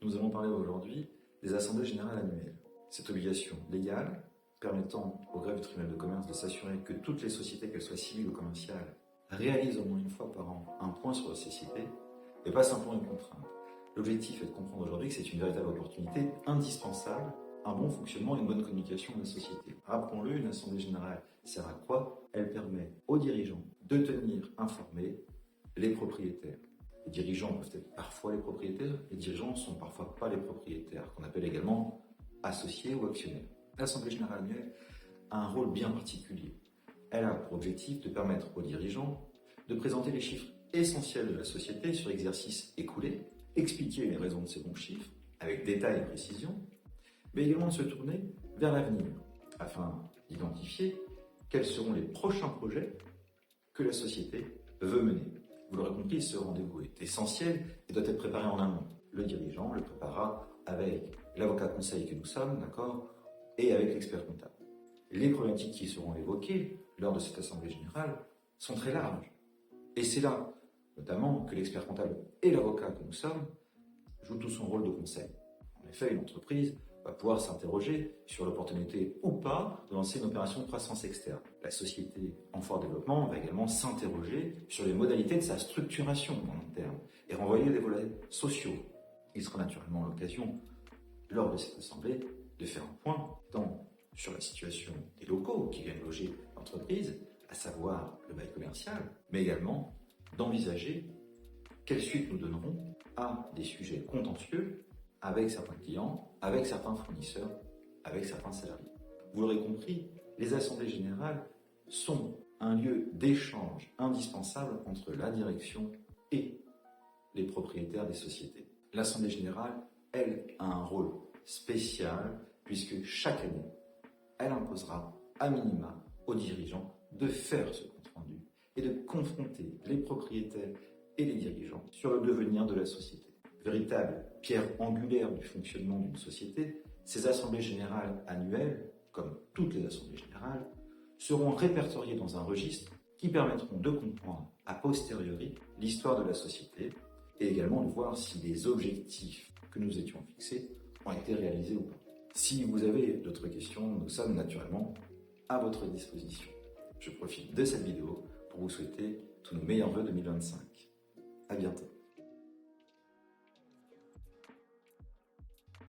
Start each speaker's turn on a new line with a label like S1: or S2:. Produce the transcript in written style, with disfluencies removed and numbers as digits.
S1: Nous allons parler aujourd'hui des assemblées générales annuelles. Cette obligation légale permettant au greffe du tribunal de commerce de s'assurer que toutes les sociétés, qu'elles soient civiles ou commerciales, réalisent au moins une fois par an un point sur la société et pas simplement une contrainte. L'objectif est de comprendre aujourd'hui que c'est une véritable opportunité indispensable, un bon fonctionnement et une bonne communication de la société. Rappelons-le, une assemblée générale sert à quoi? Elle permet aux dirigeants de tenir informés les propriétaires. Les dirigeants peuvent être parfois les propriétaires, les dirigeants ne sont parfois pas les propriétaires, qu'on appelle également associés ou actionnaires. L'Assemblée générale annuelle a un rôle bien particulier. Elle a pour objectif de permettre aux dirigeants de présenter les chiffres essentiels de la société sur l'exercice écoulé, expliquer les raisons de ces bons chiffres avec détail et précision, mais également de se tourner vers l'avenir afin d'identifier quels seront les prochains projets que la société veut mener. Vous l'aurez compris, ce rendez-vous est essentiel et doit être préparé en amont. Le dirigeant le préparera avec l'avocat conseil que nous sommes, d'accord, et avec l'expert comptable. Les problématiques qui seront évoquées lors de cette assemblée générale sont très larges. Et c'est là, notamment, que l'expert comptable et l'avocat que nous sommes jouent tout son rôle de conseil. En effet, une entreprise va pouvoir s'interroger sur l'opportunité ou pas de lancer une opération de croissance externe. La société en fort développement va également s'interroger sur les modalités de sa structuration en long terme et renvoyer des volets sociaux. Il sera naturellement l'occasion, lors de cette assemblée, de faire un point tant sur la situation des locaux qui viennent loger l'entreprise, à savoir le bail commercial, mais également d'envisager quelle suite nous donnerons à des sujets contentieux avec certains clients, avec certains fournisseurs, avec certains salariés. Vous l'aurez compris, les assemblées générales sont un lieu d'échange indispensable entre la direction et les propriétaires des sociétés. L'assemblée générale, elle, a un rôle spécial puisque chaque année, elle imposera à minima aux dirigeants de faire ce compte-rendu et de confronter les propriétaires et les dirigeants sur le devenir de la société. Véritable pierre angulaire du fonctionnement d'une société, ces assemblées générales annuelles, comme toutes les assemblées générales, seront répertoriées dans un registre qui permettront de comprendre a posteriori l'histoire de la société et également de voir si les objectifs que nous étions fixés ont été réalisés ou pas. Si vous avez d'autres questions, nous sommes naturellement à votre disposition. Je profite de cette vidéo pour vous souhaiter tous nos meilleurs vœux 2025. À bientôt.